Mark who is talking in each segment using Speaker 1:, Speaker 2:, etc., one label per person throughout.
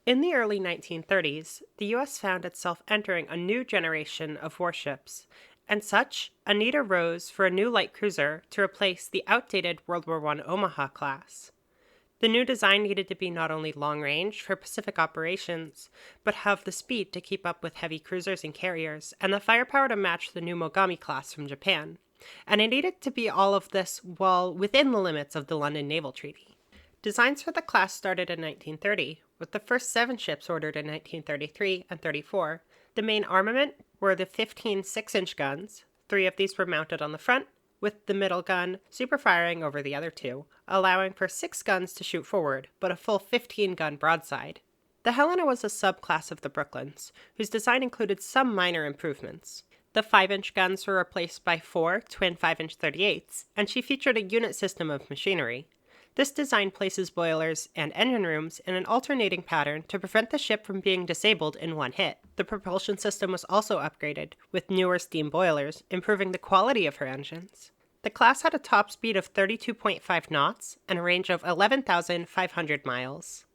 Speaker 1: In the early 1930s, the U.S. found itself entering a new generation of warships, and such, a need arose for a new light cruiser to replace the outdated World War I Omaha class. The new design needed to be not only long-range for Pacific operations, but have the speed to keep up with heavy cruisers and carriers, and the firepower to match the new Mogami class from Japan. And it needed to be all of this while within the limits of the London Naval Treaty. Designs for the class started in 1930, with the first 7 ships ordered in 1933 and 34. The main armament were the 15 6-inch guns. 3 of these were mounted on the front, with the middle gun super-firing over the other 2, allowing for 6 guns to shoot forward, but a full 15-gun broadside. The Helena was a subclass of the Brooklyns, whose design included some minor improvements. The 5-inch guns were replaced by 4 twin 5-inch 38s, and she featured a unit system of machinery. This design places boilers and engine rooms in an alternating pattern to prevent the ship from being disabled in one hit. The propulsion system was also upgraded, with newer steam boilers, improving the quality of her engines. The class had a top speed of 32.5 knots and a range of 11,500 miles.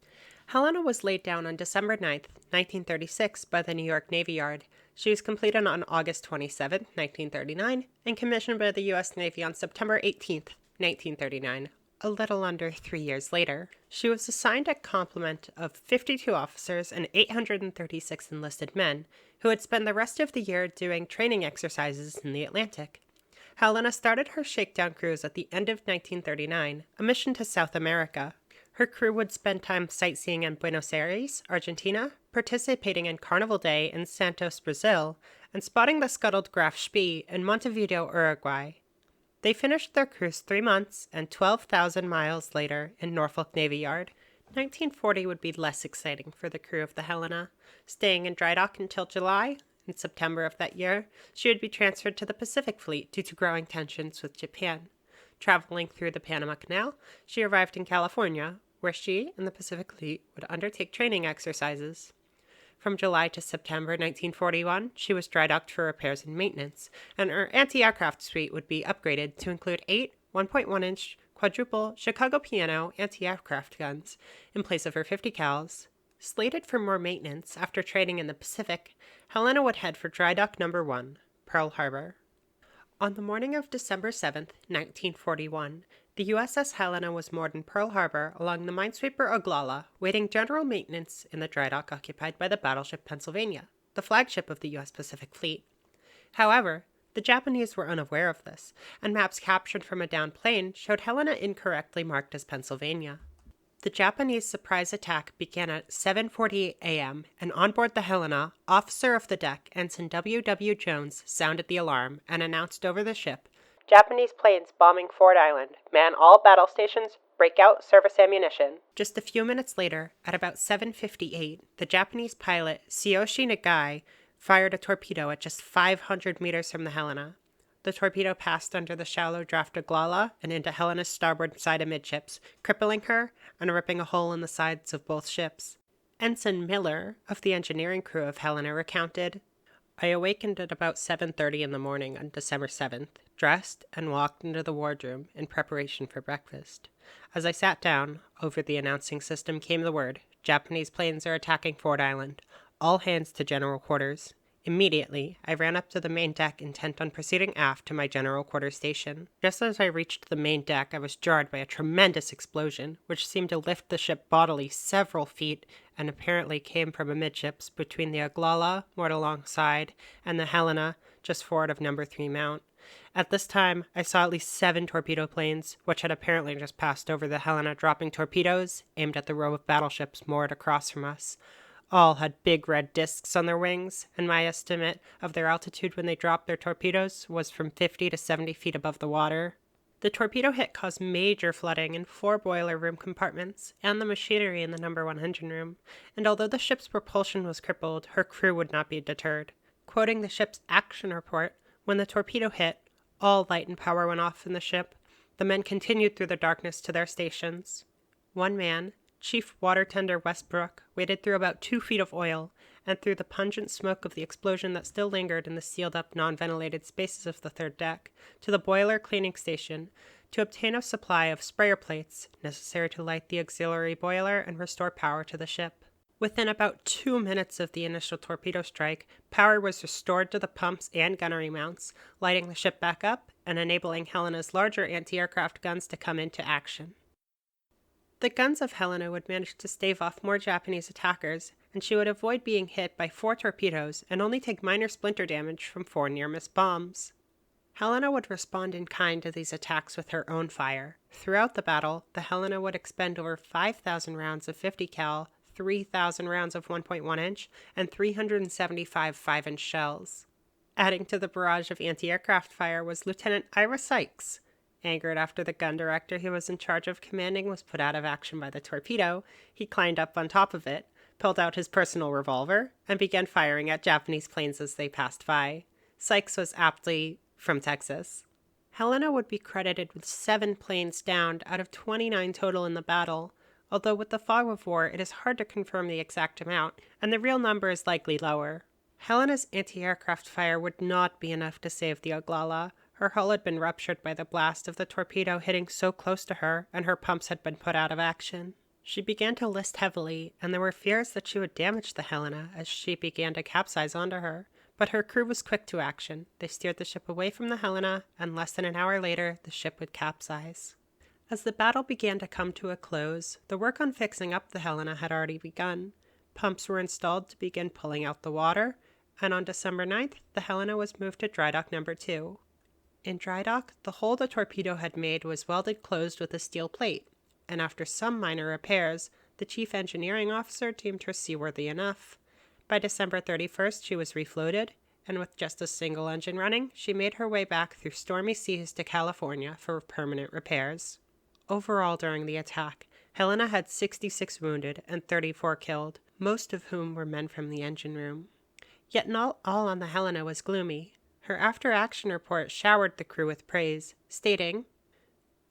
Speaker 1: Helena was laid down on December 9, 1936 by the New York Navy Yard. She was completed on August 27, 1939, and commissioned by the U.S. Navy on September 18, 1939. A little under 3 years later. She was assigned a complement of 52 officers and 836 enlisted men, who would spend the rest of the year doing training exercises in the Atlantic. Helena started her shakedown cruise at the end of 1939, a mission to South America. Her crew would spend time sightseeing in Buenos Aires, Argentina, participating in Carnival Day in Santos, Brazil, and spotting the scuttled Graf Spee in Montevideo, Uruguay. They finished their cruise 3 months and 12,000 miles later in Norfolk Navy Yard. 1940 would be less exciting for the crew of the Helena. Staying in dry dock until July, in September of that year, she would be transferred to the Pacific Fleet due to growing tensions with Japan. Traveling through the Panama Canal, she arrived in California, where she and the Pacific Fleet would undertake training exercises. From July to September 1941, she was dry docked for repairs and maintenance, and her anti-aircraft suite would be upgraded to include 8 1.1-inch quadruple Chicago Piano anti-aircraft guns in place of her 50 cals. Slated for more maintenance after training in the Pacific, Helena would head for dry dock number 1, Pearl Harbor. On the morning of December 7, 1941, the USS Helena was moored in Pearl Harbor along the minesweeper Oglala, waiting general maintenance in the dry dock occupied by the battleship Pennsylvania, the flagship of the U.S. Pacific Fleet. However, the Japanese were unaware of this, and maps captured from a downed plane showed Helena incorrectly marked as Pennsylvania. The Japanese surprise attack began at 7:48 a.m., and on board the Helena, officer of the deck, Ensign W. W. Jones, sounded the alarm and announced over the ship, "Japanese planes bombing Ford Island. Man all battle stations. Break out service ammunition." Just a few minutes later, at about 7:58, the Japanese pilot Tsuyoshi Nagai fired a torpedo at just 500 meters from the Helena. The torpedo passed under the shallow draft Oglala and into Helena's starboard side amidships, crippling her and ripping a hole in the sides of both ships. Ensign Miller, of the engineering crew of Helena, recounted, "I awakened at about 7:30 in the morning on December 7th, dressed, and walked into the wardroom in preparation for breakfast. As I sat down, over the announcing system came the word, 'Japanese planes are attacking Ford Island. All hands to general quarters.' Immediately, I ran up to the main deck intent on proceeding aft to my general quarters station. Just as I reached the main deck, I was jarred by a tremendous explosion, which seemed to lift the ship bodily several feet and apparently came from amidships between the Oglala, moored alongside, and the Helena, just forward of number 3 mount. At this time, I saw at least 7 torpedo planes, which had apparently just passed over the Helena, dropping torpedoes aimed at the row of battleships moored across from us. All had big red discs on their wings, and my estimate of their altitude when they dropped their torpedoes was from 50 to 70 feet above the water. The torpedo hit caused major flooding in 4 boiler room compartments and the machinery in the number 1 engine room, and although the ship's propulsion was crippled, her crew would not be deterred. Quoting the ship's action report, when the torpedo hit, all light and power went off in the ship. The men continued through the darkness to their stations. One man, Chief Water Tender Westbrook, waded through about 2 feet of oil, and through the pungent smoke of the explosion that still lingered in the sealed-up, non-ventilated spaces of the third deck, to the boiler cleaning station, to obtain a supply of sprayer plates necessary to light the auxiliary boiler and restore power to the ship. Within about 2 minutes of the initial torpedo strike, power was restored to the pumps and gunnery mounts, lighting the ship back up and enabling Helena's larger anti-aircraft guns to come into action. The guns of Helena would manage to stave off more Japanese attackers, and she would avoid being hit by 4 torpedoes and only take minor splinter damage from 4 near-miss bombs. Helena would respond in kind to these attacks with her own fire. Throughout the battle, the Helena would expend over 5,000 rounds of 50 cal, 3,000 rounds of 1.1 inch, and 375 5-inch shells. Adding to the barrage of anti-aircraft fire was Lieutenant Ira Sykes. Angered after the gun director he was in charge of commanding was put out of action by the torpedo, he climbed up on top of it, pulled out his personal revolver, and began firing at Japanese planes as they passed by. Sykes was aptly from Texas. Helena would be credited with 7 planes downed out of 29 total in the battle, although with the fog of war it is hard to confirm the exact amount, and the real number is likely lower. Helena's anti-aircraft fire would not be enough to save the Oglala. Her hull had been ruptured by the blast of the torpedo hitting so close to her, and her pumps had been put out of action. She began to list heavily, and there were fears that she would damage the Helena as she began to capsize onto her. But her crew was quick to action. They steered the ship away from the Helena, and less than an hour later, the ship would capsize. As the battle began to come to a close, the work on fixing up the Helena had already begun. Pumps were installed to begin pulling out the water, and on December 9th, the Helena was moved to dry dock number 2. In dry dock, the hole the torpedo had made was welded closed with a steel plate, and after some minor repairs, the chief engineering officer deemed her seaworthy enough. By December 31st, she was refloated, and with just a single engine running, she made her way back through stormy seas to California for permanent repairs. Overall, during the attack, Helena had 66 wounded and 34 killed, most of whom were men from the engine room. Yet not all on the Helena was gloomy. Her after-action report showered the crew with praise, stating,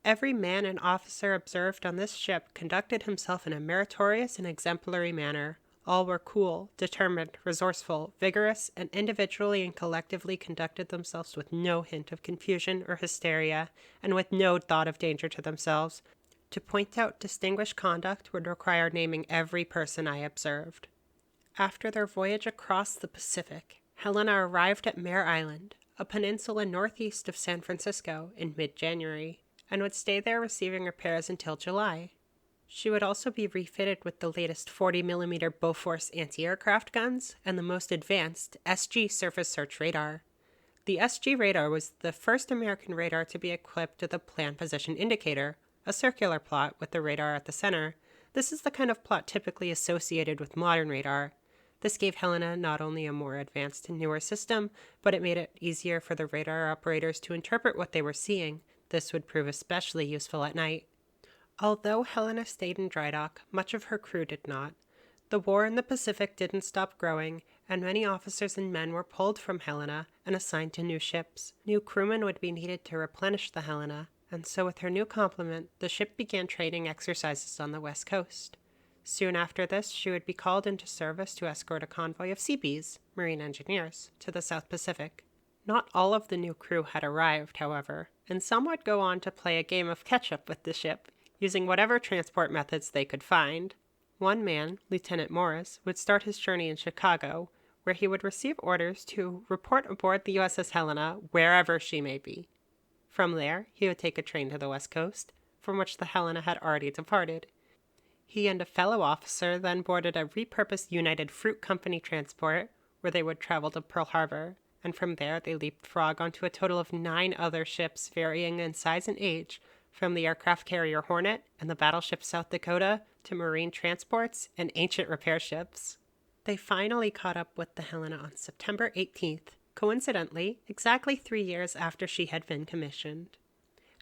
Speaker 1: "Every man and officer observed on this ship conducted himself in a meritorious and exemplary manner. All were cool, determined, resourceful, vigorous, and individually and collectively conducted themselves with no hint of confusion or hysteria, and with no thought of danger to themselves. To point out distinguished conduct would require naming every person I observed." After their voyage across the Pacific, Helena arrived at Mare Island, a peninsula northeast of San Francisco, in mid-January, and would stay there receiving repairs until July. She would also be refitted with the latest 40mm Bofors anti-aircraft guns and the most advanced SG surface search radar. The SG radar was the first American radar to be equipped with a plan position indicator, a circular plot with the radar at the center. This is the kind of plot typically associated with modern radar. This gave Helena not only a more advanced and newer system, but it made it easier for the radar operators to interpret what they were seeing. This would prove especially useful at night. Although Helena stayed in dry dock, much of her crew did not. The war in the Pacific didn't stop growing, and many officers and men were pulled from Helena and assigned to new ships. New crewmen would be needed to replenish the Helena, and so with her new complement, the ship began training exercises on the West Coast. Soon after this, she would be called into service to escort a convoy of Seabees, marine engineers, to the South Pacific. Not all of the new crew had arrived, however, and some would go on to play a game of catch-up with the ship, using whatever transport methods they could find. One man, Lieutenant Morris, would start his journey in Chicago, where he would receive orders to report aboard the USS Helena wherever she may be. From there, he would take a train to the West Coast, from which the Helena had already departed. He and a fellow officer then boarded a repurposed United Fruit Company transport, where they would travel to Pearl Harbor, and from there they leapfrog onto a total of 9 other ships varying in size and age, from the aircraft carrier Hornet and the battleship South Dakota to marine transports and ancient repair ships. They finally caught up with the Helena on September 18th, coincidentally, exactly 3 years after she had been commissioned.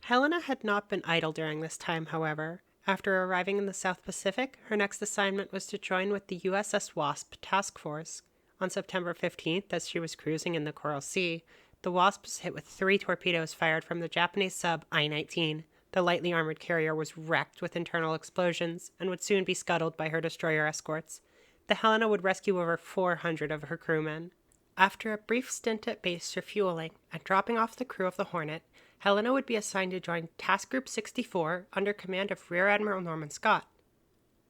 Speaker 1: Helena had not been idle during this time, however. After arriving in the South Pacific, her next assignment was to join with the USS Wasp task force. On September 15th, as she was cruising in the Coral Sea, the Wasp was hit with 3 torpedoes fired from the Japanese sub I-19. The lightly armored carrier was wrecked with internal explosions and would soon be scuttled by her destroyer escorts. The Helena would rescue over 400 of her crewmen. After a brief stint at base refueling and dropping off the crew of the Hornet, Helena would be assigned to join Task Group 64 under command of Rear Admiral Norman Scott.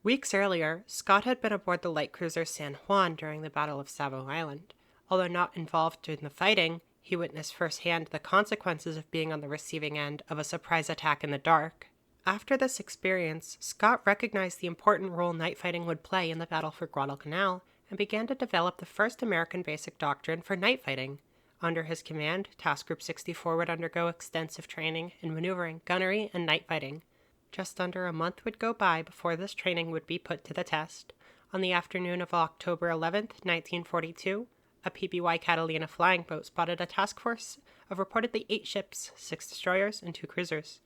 Speaker 1: Weeks earlier, Scott had been aboard the light cruiser San Juan during the Battle of Savo Island. Although not involved in the fighting, he witnessed firsthand the consequences of being on the receiving end of a surprise attack in the dark. After this experience, Scott recognized the important role night fighting would play in the battle for Guadalcanal and began to develop the first American basic doctrine for night fighting. Under his command, Task Group 64 would undergo extensive training in maneuvering, gunnery, and night fighting. Just under a month would go by before this training would be put to the test. On the afternoon of October 11, 1942, a PBY Catalina flying boat spotted a task force of reportedly 8 ships, 6 destroyers, and 2 cruisers.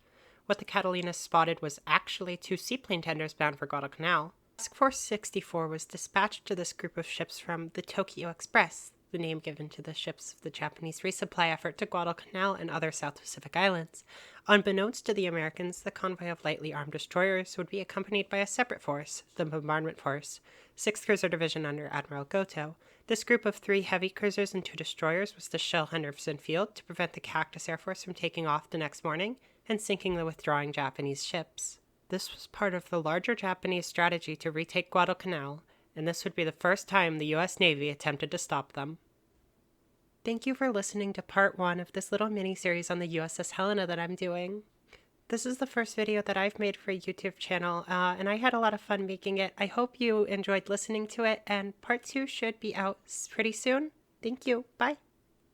Speaker 1: What the Catalina spotted was actually 2 seaplane tenders bound for Guadalcanal. Task Force 64 was dispatched to this group of ships from the Tokyo Express, the name given to the ships of the Japanese resupply effort to Guadalcanal and other South Pacific islands. Unbeknownst to the Americans, the convoy of lightly armed destroyers would be accompanied by a separate force, the Bombardment Force, 6th Cruiser Division under Admiral Goto. This group of 3 heavy cruisers and 2 destroyers was to shell Henderson Field to prevent the Cactus Air Force from taking off the next morning and sinking the withdrawing Japanese ships. This was part of the larger Japanese strategy to retake Guadalcanal, and this would be the first time the U.S. Navy attempted to stop them. Thank you for listening to part 1 of this little mini-series on the USS Helena that I'm doing. This is the first video that I've made for a YouTube channel, and I had a lot of fun making it. I hope you enjoyed listening to it, and part 2 should be out pretty soon. Thank you. Bye.